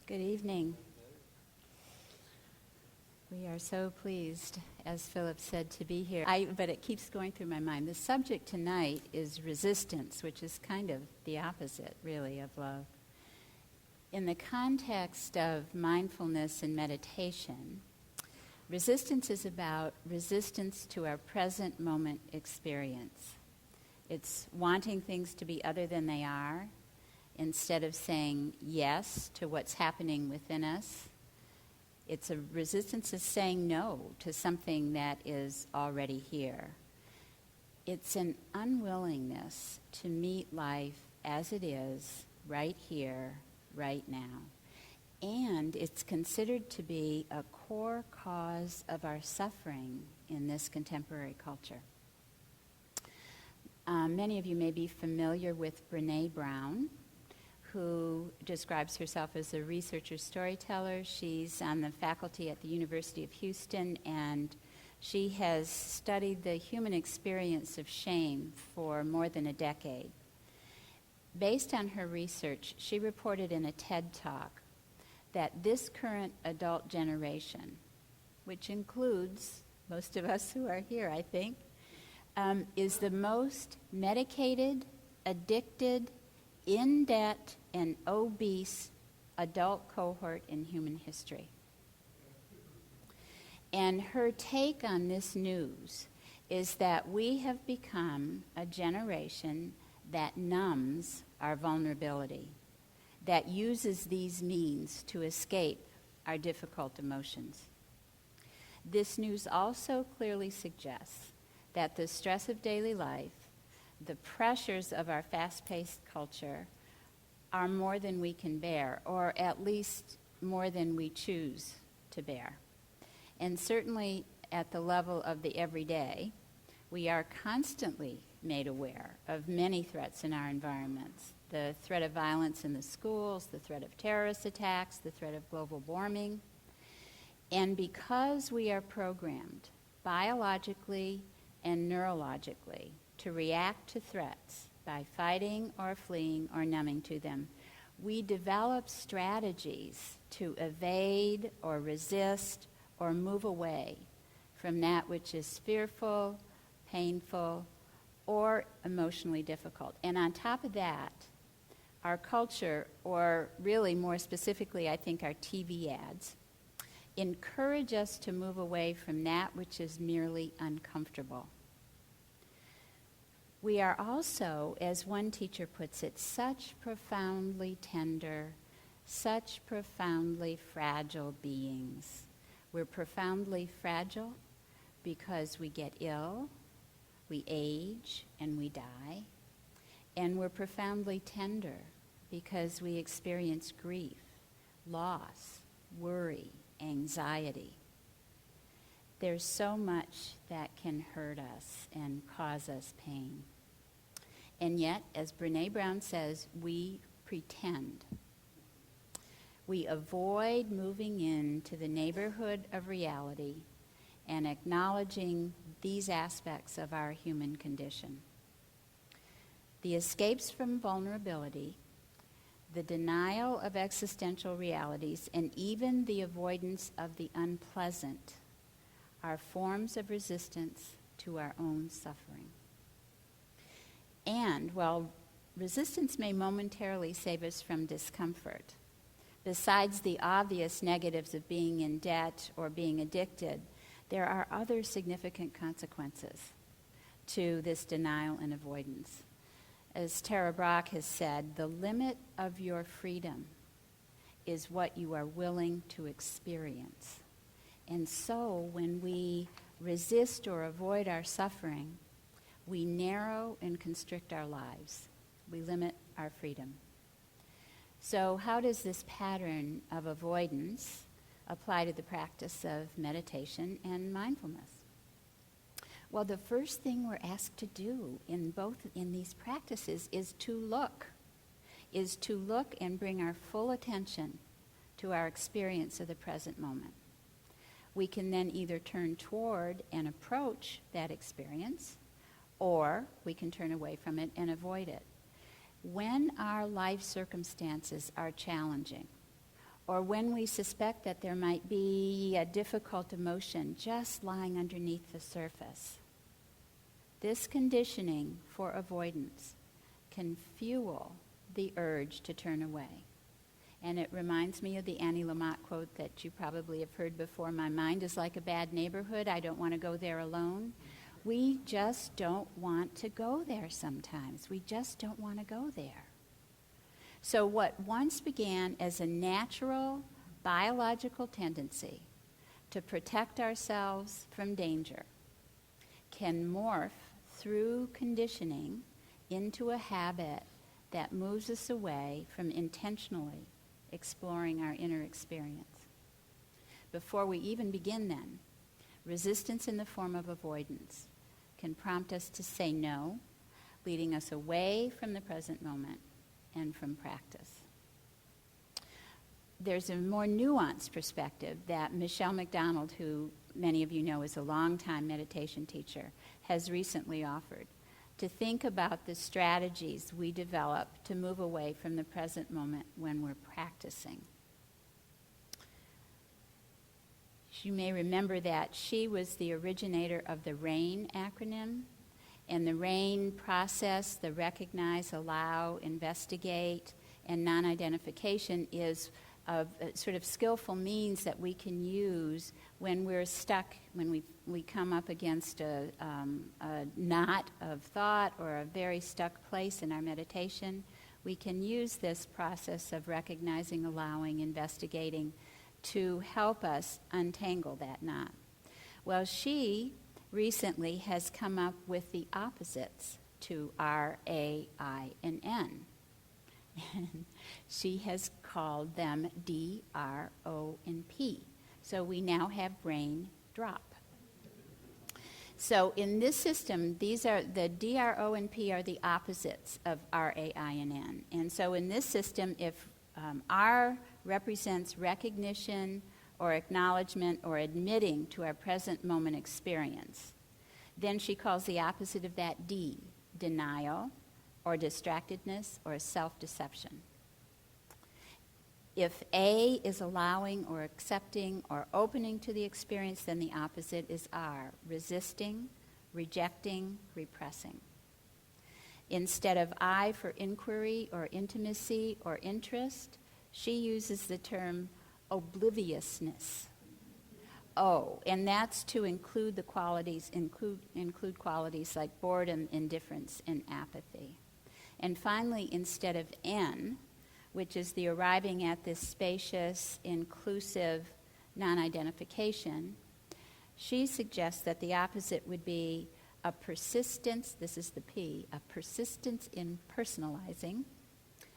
Good evening. We are so pleased, as Philip said, to be here. But it keeps going through my mind. The subject tonight is resistance, which is kind of the opposite, really, of love. In the context of mindfulness and meditation, resistance is about resistance to our present moment experience. It's wanting things to be other than they are, instead of saying yes to what's happening within us. It's a resistance to saying no to something that is already here. It's an unwillingness to meet life as it is, right here, right now. And it's considered to be a core cause of our suffering in this contemporary culture. Many of you may be familiar with Brene Brown, who describes herself as a researcher storyteller. She's on the faculty at the University of Houston, and she has studied the human experience of shame for more than a decade. Based on her research, she reported in a TED Talk that this current adult generation, which includes most of us who are here, I think, is the most medicated, addicted, in debt, and obese adult cohort in human history. And her take on this news is that we have become a generation that numbs our vulnerability, that uses these means to escape our difficult emotions. This news also clearly suggests that the stress of daily life, the pressures of our fast-paced culture, are more than we can bear, or at least more than we choose to bear. And certainly at the level of the everyday, we are constantly made aware of many threats in our environments. The threat of violence in the schools, the threat of terrorist attacks, the threat of global warming. And because we are programmed biologically and neurologically to react to threats by fighting or fleeing or numbing to them, we develop strategies to evade or resist or move away from that which is fearful, painful, or emotionally difficult. And on top of that, our culture, or really more specifically, I think our TV ads, encourage us to move away from that which is merely uncomfortable. We are also, as one teacher puts it, such profoundly tender, such profoundly fragile beings. We're profoundly fragile because we get ill, we age, and we die. And we're profoundly tender because we experience grief, loss, worry, anxiety. There's so much that can hurt us and cause us pain. And yet, as Brene Brown says, we pretend. We avoid moving into the neighborhood of reality and acknowledging these aspects of our human condition. The escapes from vulnerability, the denial of existential realities, and even the avoidance of the unpleasant are forms of resistance to our own suffering. And while resistance may momentarily save us from discomfort, besides the obvious negatives of being in debt or being addicted, there are other significant consequences to this denial and avoidance. As Tara Brach has said, the limit of your freedom is what you are willing to experience. And so when we resist or avoid our suffering, we narrow and constrict our lives. We limit our freedom. So how does this pattern of avoidance apply to the practice of meditation and mindfulness? Well, the first thing we're asked to do in these practices is to look and bring our full attention to our experience of the present moment. We can then either turn toward and approach that experience, or we can turn away from it and avoid it. When our life circumstances are challenging, or when we suspect that there might be a difficult emotion just lying underneath the surface. This conditioning for avoidance can fuel the urge to turn away. And it reminds me of the Annie Lamott quote that you probably have heard before, "My mind is like a bad neighborhood. I don't want to go there alone." We just don't want to go there sometimes. We just don't want to go there. So what once began as a natural biological tendency to protect ourselves from danger can morph through conditioning into a habit that moves us away from intentionally exploring our inner experience. Before we even begin then, resistance in the form of avoidance can prompt us to say no, leading us away from the present moment and from practice. There's a more nuanced perspective that Michelle McDonald, who many of you know is a longtime meditation teacher, has recently offered to think about the strategies we develop to move away from the present moment when we're practicing. You may remember that she was the originator of the RAIN acronym. And the RAIN process, the recognize, allow, investigate, and non-identification, is a sort of skillful means that we can use when we're stuck, when we come up against a knot of thought or a very stuck place in our meditation. We can use this process of recognizing, allowing, investigating to help us untangle that knot. Well, she recently has come up with the opposites to R, A, I, and N. And she has called them D, R, O, and P. So we now have brain drop. So in this system, these are the D, R, O, and P are the opposites of R, A, I, and N. And so in this system, if R represents recognition or acknowledgement or admitting to our present moment experience, then she calls the opposite of that D, denial or distractedness or self-deception. If A is allowing or accepting or opening to the experience, then the opposite is R, resisting, rejecting, repressing. Instead of I for inquiry or intimacy or interest, she uses the term obliviousness. O, and that's to include the qualities, include qualities like boredom, indifference, and apathy. And finally, instead of N, which is the arriving at this spacious, inclusive non-identification, she suggests that the opposite would be a persistence, this is the P, a persistence in personalizing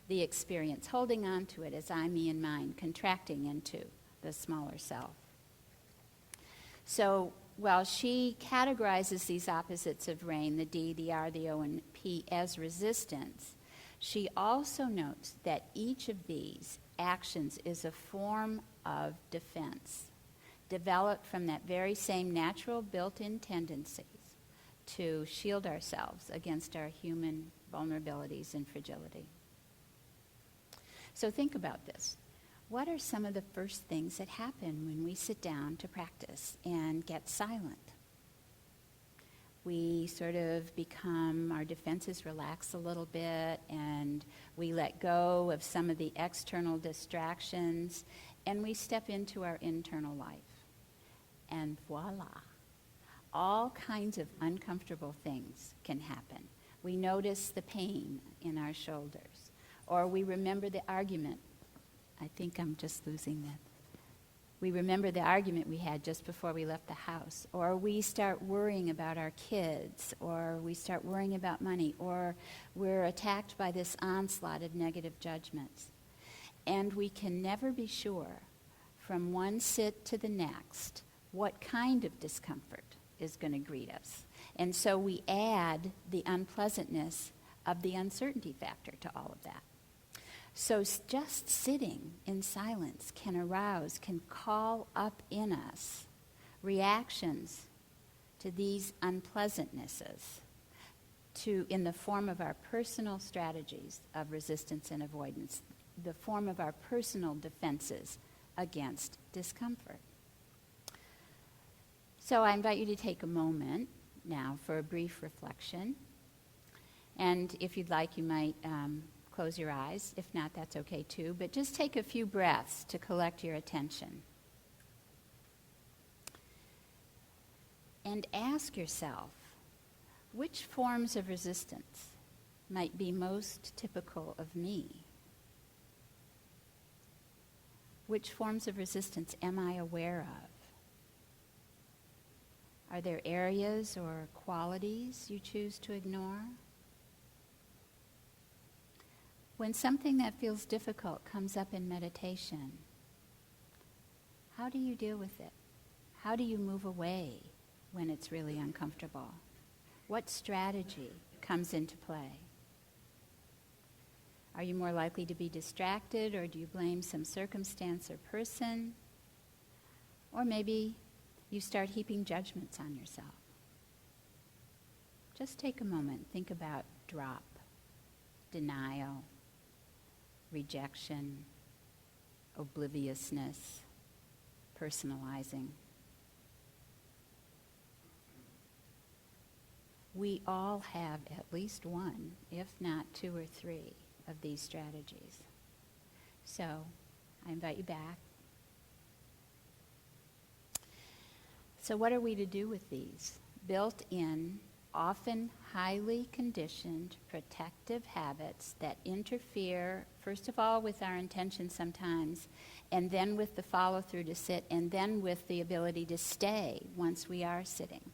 the experience, holding on to it as I, me, and mine, contracting into the smaller self. So while she categorizes these opposites of RAIN, the D, the R, the O, and P, as resistance, she also notes that each of these actions is a form of defense, developed from that very same natural built-in tendencies to shield ourselves against our human vulnerabilities and fragility. So think about this. What are some of the first things that happen when we sit down to practice and get silent? We sort of become, our defenses relax a little bit, and we let go of some of the external distractions, and we step into our internal life. And voila, all kinds of uncomfortable things can happen. We notice the pain in our shoulders, or we remember the argument. I think I'm just losing that. We remember the argument we had just before we left the house, or we start worrying about our kids, or we start worrying about money, or we're attacked by this onslaught of negative judgments. And we can never be sure from one sit to the next what kind of discomfort is going to greet us. And so we add the unpleasantness of the uncertainty factor to all of that. So just sitting in silence can arouse, can call up in us reactions to these unpleasantnesses in the form of our personal strategies of resistance and avoidance. the form of our personal defenses against discomfort. So I invite you to take a moment now for a brief reflection. And if you'd like, you might close your eyes. If not, that's okay too. But just take a few breaths to collect your attention. And ask yourself, which forms of resistance might be most typical of me? Which forms of resistance am I aware of? Are there areas or qualities you choose to ignore? When something that feels difficult comes up in meditation, how do you deal with it? How do you move away when it's really uncomfortable? What strategy comes into play? Are you more likely to be distracted, or do you blame some circumstance or person? Or maybe you start heaping judgments on yourself. Just take a moment. Think about drop, denial, rejection, obliviousness, personalizing. We all have at least one, if not two or three, of these strategies. So, I invite you back. So what are we to do with these? Built-in, often highly conditioned protective habits that interfere, first of all, with our intention sometimes, and then with the follow-through to sit, and then with the ability to stay once we are sitting.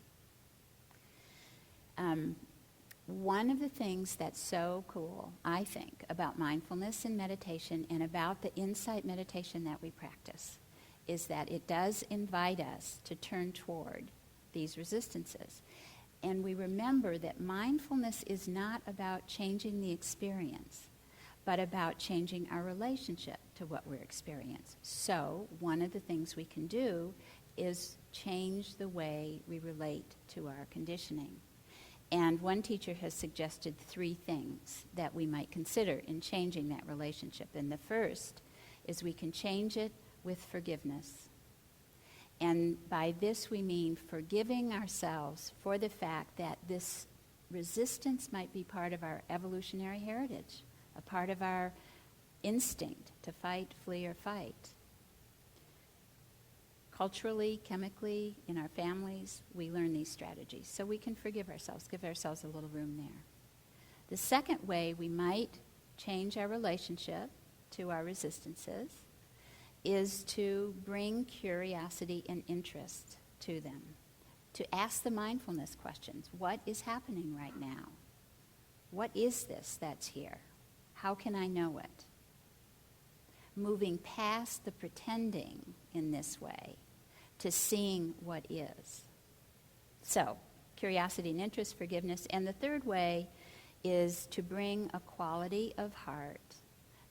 One of the things that's so cool, I think, about mindfulness and meditation and about the insight meditation that we practice is that it does invite us to turn toward these resistances. And we remember that mindfulness is not about changing the experience, but about changing our relationship to what we're experiencing. So one of the things we can do is change the way we relate to our conditioning. And one teacher has suggested 3 things that we might consider in changing that relationship. And the first is we can change it with forgiveness. And by this we mean forgiving ourselves for the fact that this resistance might be part of our evolutionary heritage, a part of our instinct to fight, flee, or fight. Culturally, chemically, in our families, we learn these strategies. So we can forgive ourselves, give ourselves a little room there. The second way we might change our relationship to our resistances is to bring curiosity and interest to them, to ask the mindfulness questions. What is happening right now? What is this that's here? How can I know it? Moving past the pretending in this way to seeing what is. So, curiosity and interest, forgiveness. And the third way is to bring a quality of heart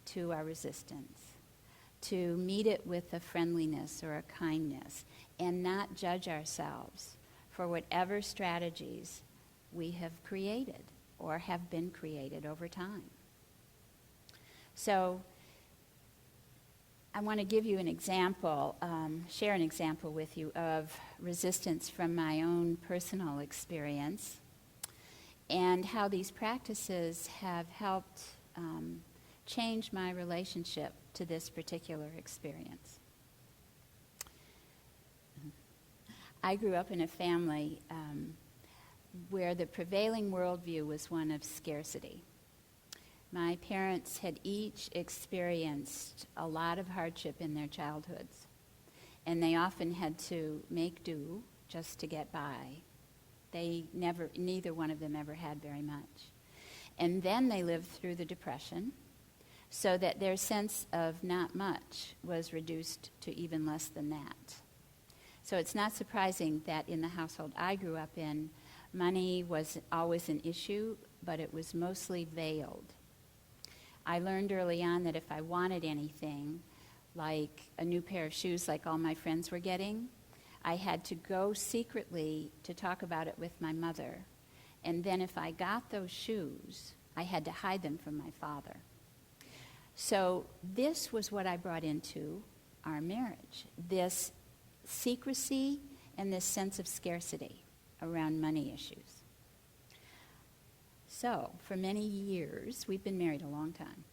to our resistance, to meet it with a friendliness or a kindness, and not judge ourselves for whatever strategies we have created or have been created over time. So, I want to give you an example, share an example with you of resistance from my own personal experience and how these practices have helped change my relationship to this particular experience. I grew up in a family where the prevailing worldview was one of scarcity. My parents had each experienced a lot of hardship in their childhoods, and they often had to make do just to get by. Neither one of them ever had very much. And then they lived through the Depression, so that their sense of not much was reduced to even less than that. So it's not surprising that in the household I grew up in, money was always an issue, but it was mostly veiled. I learned early on that if I wanted anything, like a new pair of shoes like all my friends were getting, I had to go secretly to talk about it with my mother. And then if I got those shoes, I had to hide them from my father. So this was what I brought into our marriage, this secrecy and this sense of scarcity around money issues. So for many years, we've been married a long time.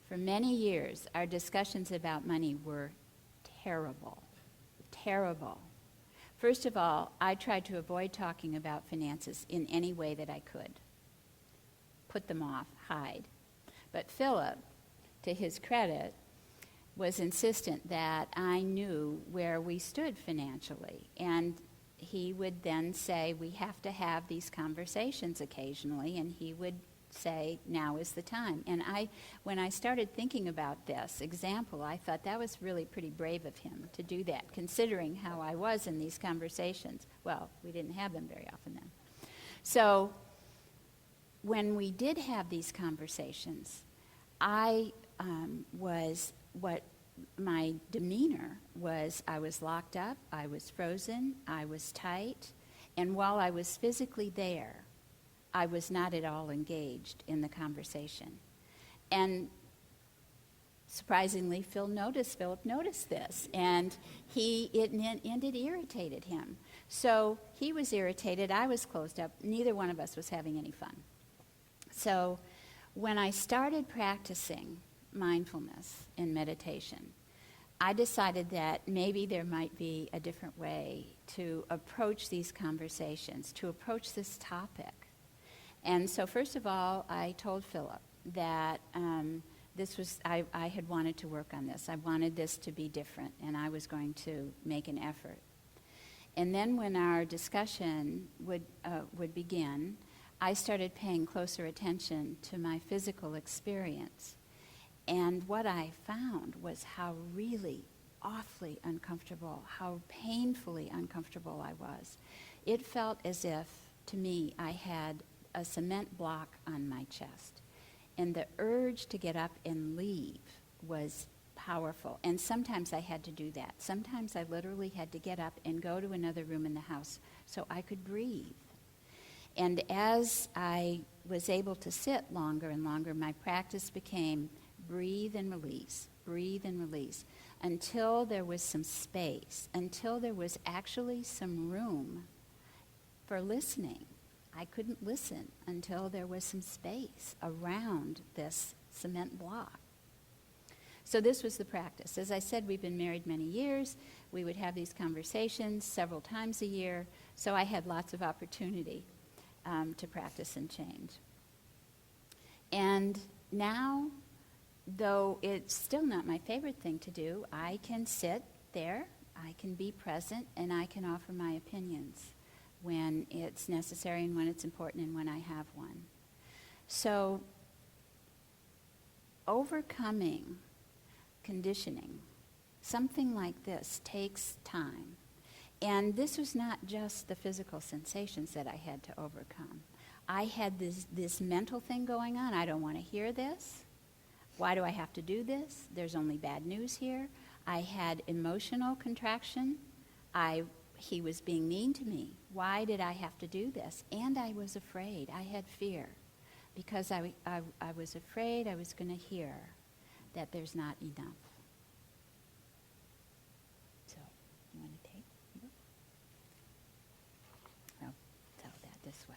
For many years, our discussions about money were terrible, terrible. First of all, I tried to avoid talking about finances in any way that I could. Put them off, hide. But Philip, to his credit, was insistent that I knew where we stood financially. And he would then say, we have to have these conversations occasionally, and he would say, now is the time. And when I started thinking about this example, I thought that was really pretty brave of him to do that, considering how I was in these conversations. Well, we didn't have them very often then. So when we did have these conversations, my demeanor was, I was locked up, I was frozen, I was tight, and while I was physically there, I was not at all engaged in the conversation. And surprisingly, Philip noticed this, and it irritated him. So he was irritated, I was closed up, neither one of us was having any fun. So when I started practicing mindfulness and meditation, I decided that maybe there might be a different way to approach these conversations, to approach this topic. And so first of all, I told Philip that I had wanted to work on this. I wanted this to be different, and I was going to make an effort. And then when our discussion would begin, I started paying closer attention to my physical experience. And what I found was how really awfully uncomfortable, how painfully uncomfortable I was. It felt as if, to me, I had a cement block on my chest. And the urge to get up and leave was powerful. And sometimes I had to do that. Sometimes I literally had to get up and go to another room in the house so I could breathe. And as I was able to sit longer and longer, my practice became breathe and release, until there was some space, until there was actually some room for listening. I couldn't listen until there was some space around this cement block. So this was the practice. As I said, we've been married many years. We would have these conversations several times a year, so I had lots of opportunity to practice and change. And now, though it's still not my favorite thing to do, I can sit there, I can be present, and I can offer my opinions when it's necessary and when it's important and when I have one. So, overcoming conditioning, something like this, takes time. And this was not just the physical sensations that I had to overcome. I had this mental thing going on. I don't want to hear this. Why do I have to do this? There's only bad news here. I had emotional contraction. He was being mean to me. Why did I have to do this? And I was afraid. I had fear because I was afraid I was going to hear that there's not enough. So, you want to take? I'll tell that this way.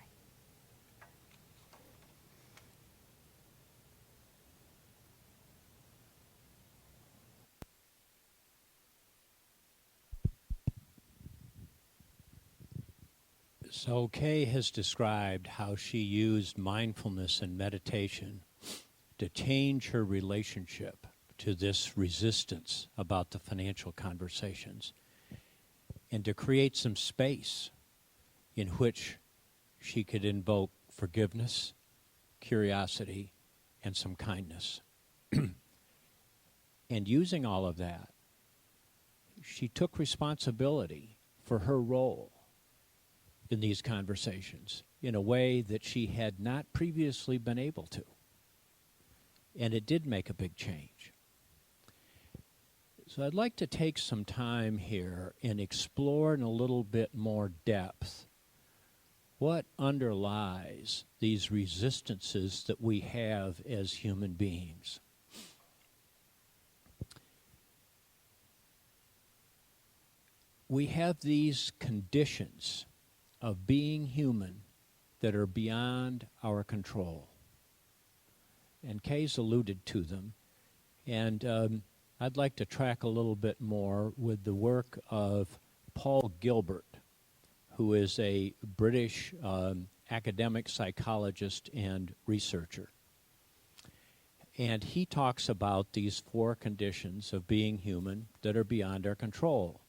So Kay has described how she used mindfulness and meditation to change her relationship to this resistance about the financial conversations and to create some space in which she could invoke forgiveness, curiosity, and some kindness. And using all of that, she took responsibility for her role in these conversations in a way that she had not previously been able to. And it did make a big change. So I'd like to take some time here and explore in a little bit more depth what underlies these resistances that we have as human beings. we have these conditions of being human that are beyond our control. And Kay's alluded to them. And I'd like to track a little bit more with the work of Paul Gilbert, who is a British academic psychologist and researcher. And he talks about these 4 conditions of being human that are beyond our control.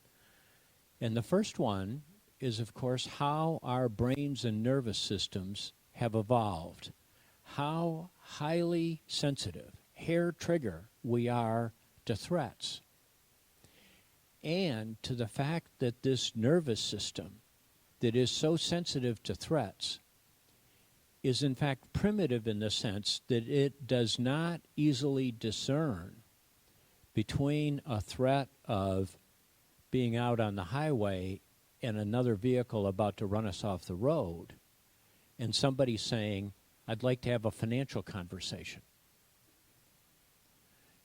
And the first one is, of course, how our brains and nervous systems have evolved, how highly sensitive, hair trigger we are to threats, and to the fact that this nervous system that is so sensitive to threats is in fact primitive in the sense that it does not easily discern between a threat of being out on the highway and another vehicle about to run us off the road and somebody saying, I'd like to have a financial conversation.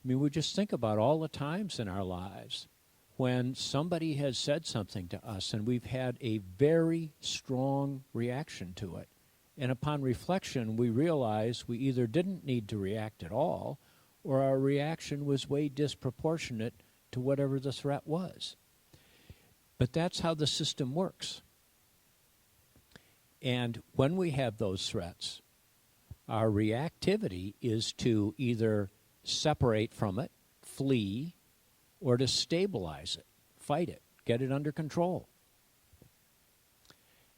I mean, we just think about all the times in our lives when somebody has said something to us and we've had a very strong reaction to it. And upon reflection, we realize we either didn't need to react at all or our reaction was way disproportionate to whatever the threat was. But that's how the system works. And when we have those threats, our reactivity is to either separate from it, flee, or to stabilize it, fight it, get it under control.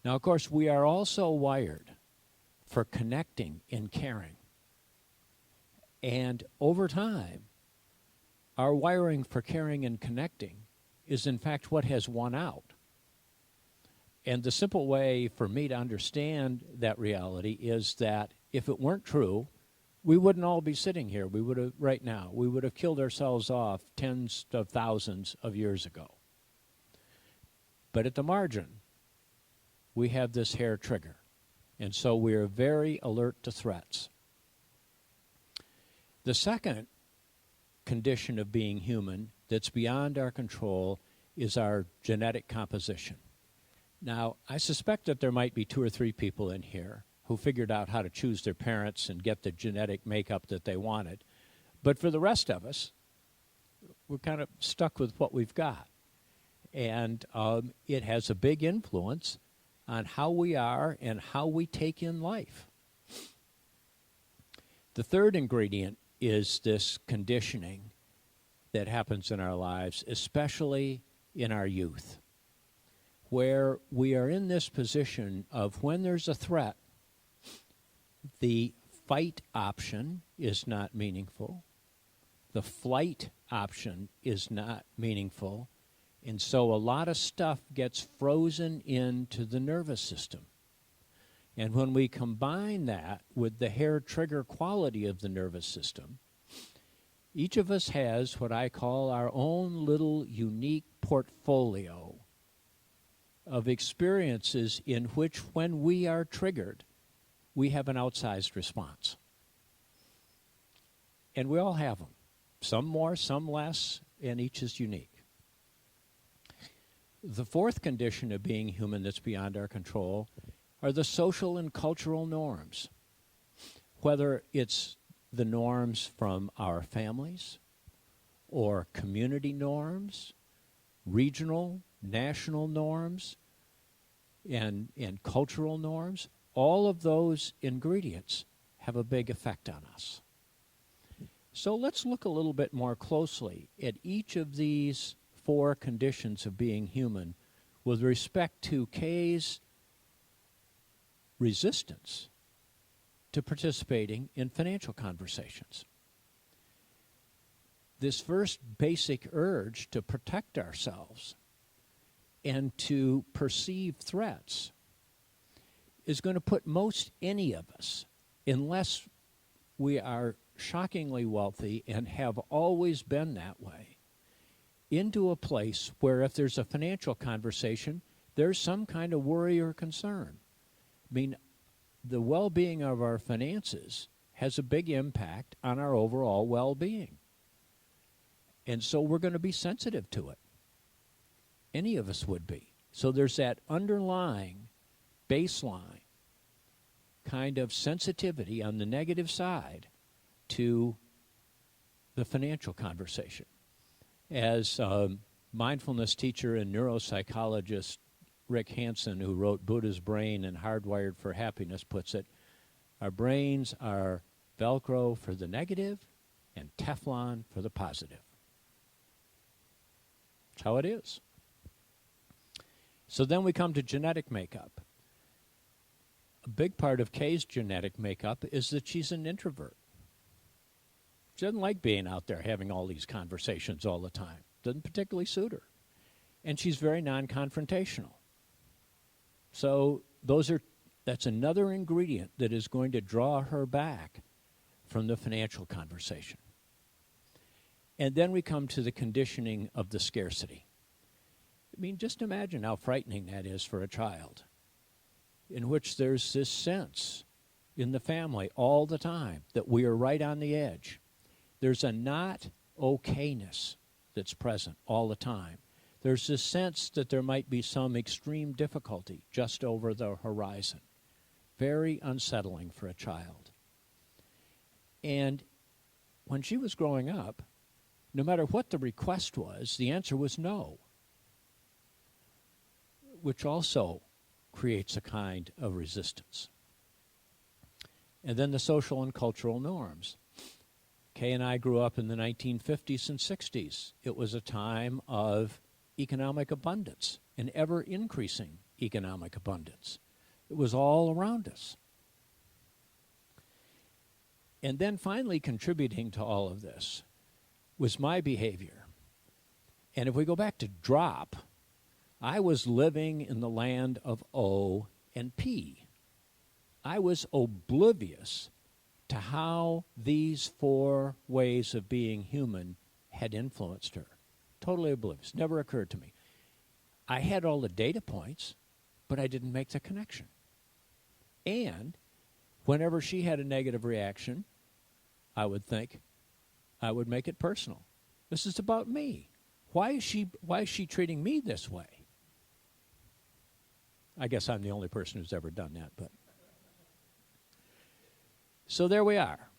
Now, of course, we are also wired for connecting and caring. And over time, our wiring for caring and connecting is in fact what has won out. And the simple way for me to understand that reality is that if it weren't true, we wouldn't all be sitting here. We would have, right now, we would have killed ourselves off tens of thousands of years ago. But at the margin, we have this hair trigger. And so we are very alert to threats. The second condition of being human that's beyond our control is our genetic composition. Now, I suspect that there might be 2 or 3 people in here who figured out how to choose their parents and get the genetic makeup that they wanted. But for the rest of us, we're kind of stuck with what we've got. And it has a big influence on how we are and how we take in life. The third ingredient is this conditioning that happens in our lives, especially in our youth, where we are in this position of when there's a threat, the fight option is not meaningful, the flight option is not meaningful, and so a lot of stuff gets frozen into the nervous system. And when we combine that with the hair trigger quality of the nervous system, each of us has what I call our own little unique portfolio of experiences in which, when we are triggered, we have an outsized response. And we all have them. Some more, some less, and each is unique. The fourth condition of being human that's beyond our control are the social and cultural norms. Whether it's the norms from our families or community norms, regional, national norms, and cultural norms, all of those ingredients have a big effect on us. So let's look a little bit more closely at each of these 4 conditions of being human with respect to Kay's resistance to participating in financial conversations. This first basic urge to protect ourselves and to perceive threats is going to put most any of us, unless we are shockingly wealthy and have always been that way, into a place where if there's a financial conversation, there's some kind of worry or concern. I mean, the well-being of our finances has a big impact on our overall well-being. And so we're going to be sensitive to it. Any of us would be. So there's that underlying baseline kind of sensitivity on the negative side to the financial conversation. As mindfulness teacher and neuropsychologist Rick Hansen, who wrote Buddha's Brain and Hardwired for Happiness, puts it, our brains are Velcro for the negative and Teflon for the positive. That's how it is. So then we come to genetic makeup. A big part of Kay's genetic makeup is that she's an introvert. She doesn't like being out there having all these conversations all the time. Doesn't particularly suit her. And she's very non-confrontational. So that's another ingredient that is going to draw her back from the financial conversation. And then we come to the conditioning of the scarcity. I mean, just imagine how frightening that is for a child, in which there's this sense in the family all the time that we are right on the edge. There's a not okayness that's present all the time. There's this sense that there might be some extreme difficulty just over the horizon. Very unsettling for a child. And when she was growing up, no matter what the request was, the answer was no, which also creates a kind of resistance. And then the social and cultural norms. Kay and I grew up in the 1950s and 60s. It was a time of economic abundance, an ever-increasing economic abundance. It was all around us. And then finally contributing to all of this was my behavior. And if we go back to drop, I was living in the land of O and P. I was oblivious to how these four ways of being human had influenced her. Totally oblivious. Never occurred to me. I had all the data points, but I didn't make the connection. And whenever she had a negative reaction, I would think, I would make it personal. This is about me. Why is she treating me this way? I guess I'm the only person who's ever done that, but. So there we are.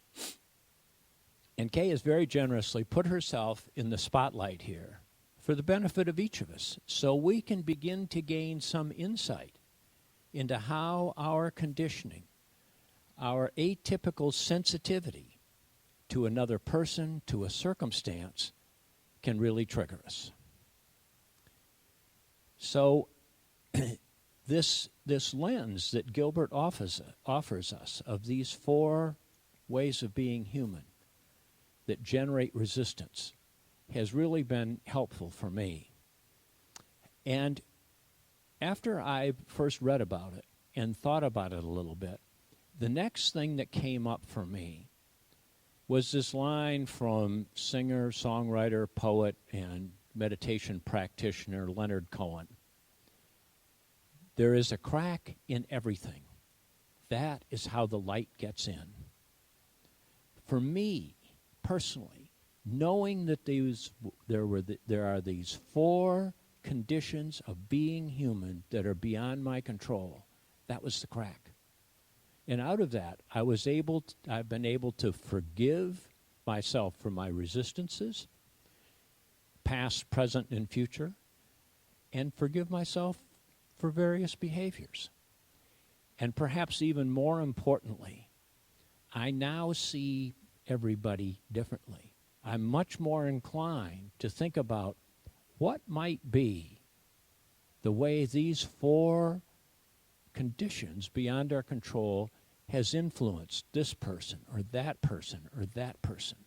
And Kay has very generously put herself in the spotlight here for the benefit of each of us, so we can begin to gain some insight into how our conditioning, our atypical sensitivity to another person, to a circumstance, can really trigger us. So this lens that Gilbert offers us of these four ways of being human that generate resistance has really been helpful for me. And after I first read about it and thought about it a little bit, the next thing that came up for me was this line from singer, songwriter, poet, and meditation practitioner Leonard Cohen. There is a crack in everything. That is how the light gets in. For me, personally, knowing that there are these four conditions of being human that are beyond my control, that was the crack. And out of that, I've been able to forgive myself for my resistances, past, present, and future, and forgive myself for various behaviors. And perhaps even more importantly, I now see everybody differently. I'm much more inclined to think about what might be the way these four conditions beyond our control has influenced this person or that person or that person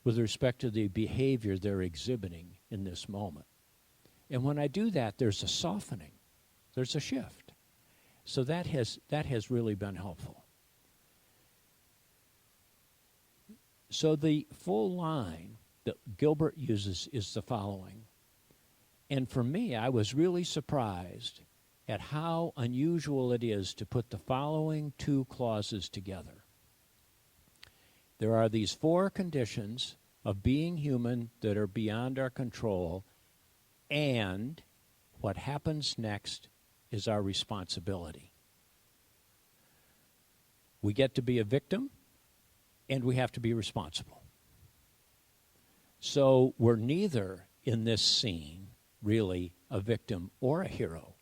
with respect to the behavior they're exhibiting in this moment. And when I do that, there's a softening. There's a shift. So that has really been helpful. So the full line that Gilbert uses is the following. And for me, I was really surprised at how unusual it is to put the following two clauses together. There are these four conditions of being human that are beyond our control, and what happens next is our responsibility. We get to be a victim, and we have to be responsible. So we're neither in this scene really a victim or a hero.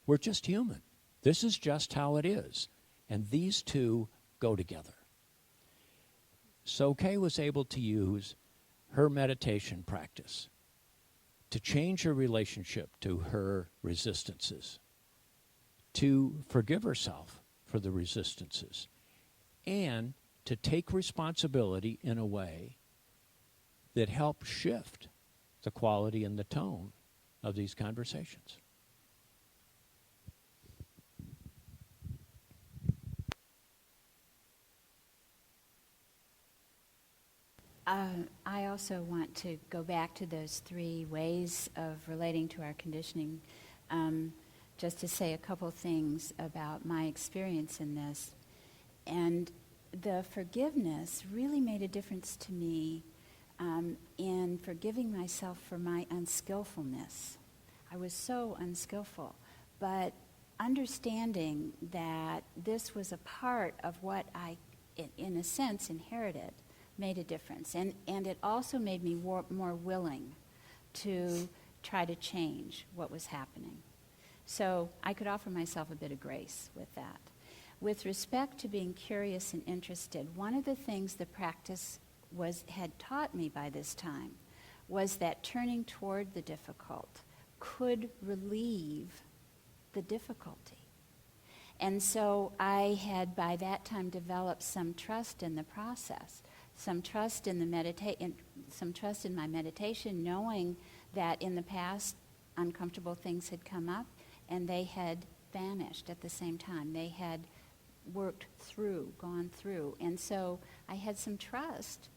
We're just human. This is just how it is. And these two go together. So Kay was able to use her meditation practice to change her relationship to her resistances, to forgive herself for the resistances, and to take responsibility in a way that helps shift the quality and the tone of these conversations. I also want to go back to those three ways of relating to our conditioning, just to say a couple things about my experience in this. And the forgiveness really made a difference to me in forgiving myself for my unskillfulness. I was so unskillful, but understanding that this was a part of what I, in a sense, inherited made a difference. And it also made me more willing to try to change what was happening. So I could offer myself a bit of grace with that. With respect to being curious and interested, one of the things the practice had taught me by this time was that turning toward the difficult could relieve the difficulty. And so I had by that time developed some trust in the process, some trust in my meditation, knowing that in the past uncomfortable things had come up and they had vanished at the same time. They had gone through. And so I had some trust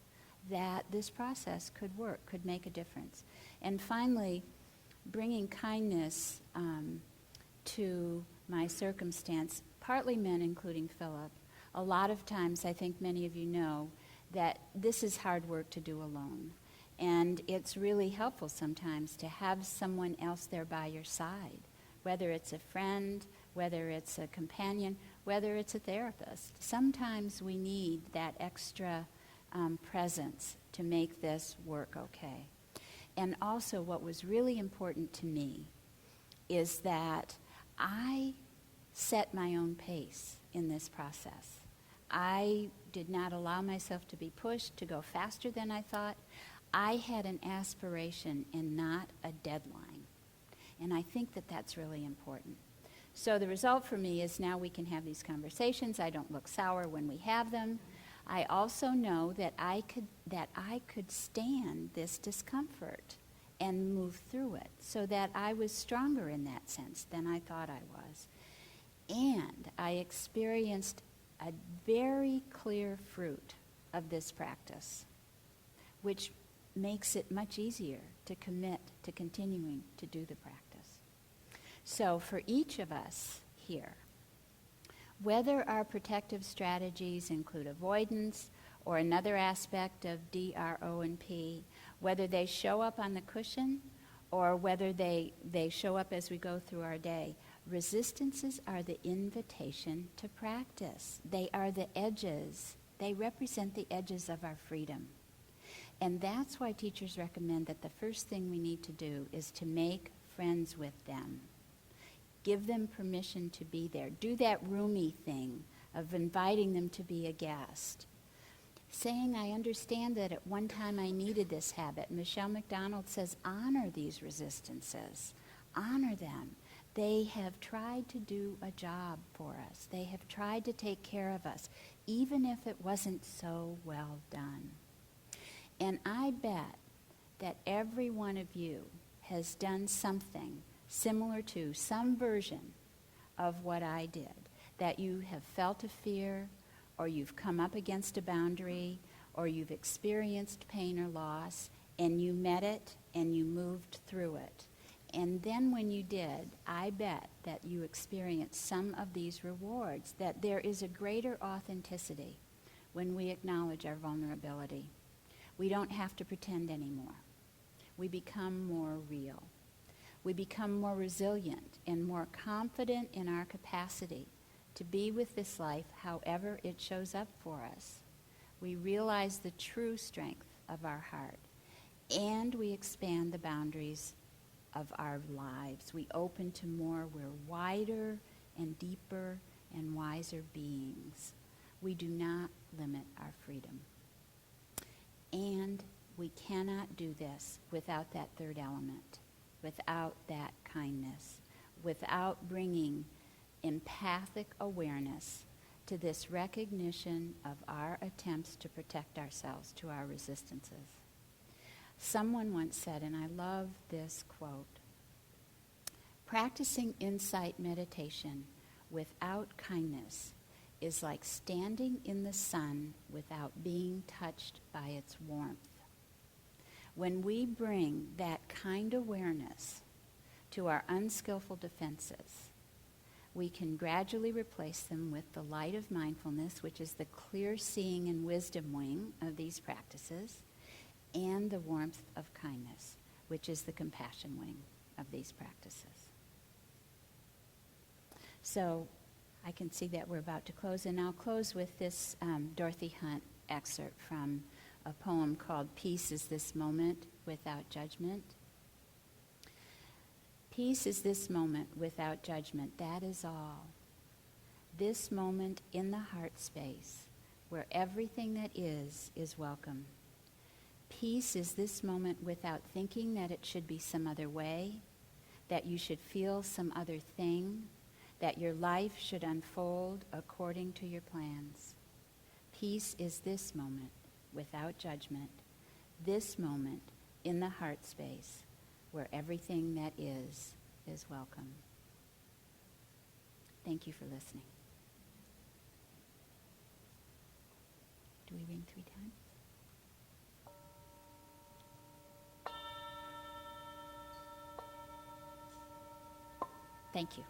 that this process could work, could make a difference. And finally, bringing kindness to my circumstance partly meant including Philip. A lot of times, I think many of you know, that this is hard work to do alone. And it's really helpful sometimes to have someone else there by your side, whether it's a friend, whether it's a companion, whether it's a therapist. Sometimes we need that extra presence to make this work okay. And also what was really important to me is that I set my own pace in this process. I did not allow myself to be pushed to go faster than I thought. I had an aspiration and not a deadline. And I think that that's really important. So the result for me is now we can have these conversations. I don't look sour when we have them. I also know that I could stand this discomfort and move through it, so that I was stronger in that sense than I thought I was. And I experienced a very clear fruit of this practice, which makes it much easier to commit to continuing to do the practice. So for each of us here, whether our protective strategies include avoidance or another aspect of D, R, O, and P, whether they show up on the cushion or whether they show up as we go through our day, resistances are the invitation to practice. They are the edges. They represent the edges of our freedom. And that's why teachers recommend that the first thing we need to do is to make friends with them. Give them permission to be there. Do that Rumi thing of inviting them to be a guest. Saying, I understand that at one time I needed this habit. Michelle McDonald says, honor these resistances. Honor them. They have tried to do a job for us. They have tried to take care of us, even if it wasn't so well done. And I bet that every one of you has done something similar to some version of what I did, that you have felt a fear, or you've come up against a boundary, or you've experienced pain or loss, and you met it and you moved through it. And then when you did, I bet that you experienced some of these rewards, that there is a greater authenticity when we acknowledge our vulnerability. We don't have to pretend anymore. We become more real. We become more resilient and more confident in our capacity to be with this life however it shows up for us. We realize the true strength of our heart, and we expand the boundaries of our lives. We open to more. We're wider and deeper and wiser beings. We do not limit our freedom. And we cannot do this without that third element, without that kindness, without bringing empathic awareness to this recognition of our attempts to protect ourselves, to our resistances. Someone once said, and I love this quote, "Practicing insight meditation without kindness is like standing in the sun without being touched by its warmth." When we bring that kind awareness to our unskillful defenses, we can gradually replace them with the light of mindfulness, which is the clear seeing and wisdom wing of these practices, and the warmth of kindness, which is the compassion wing of these practices. So I can see that we're about to close, and I'll close with this Dorothy Hunt excerpt from a poem called "Peace is This Moment Without Judgment." Peace is this moment without judgment, that is all. This moment in the heart space where everything that is welcome. Peace is this moment without thinking that it should be some other way, that you should feel some other thing, that your life should unfold according to your plans. Peace is this moment without judgment, this moment in the heart space where everything that is welcome. Thank you for listening. Do we ring 3 times? Thank you.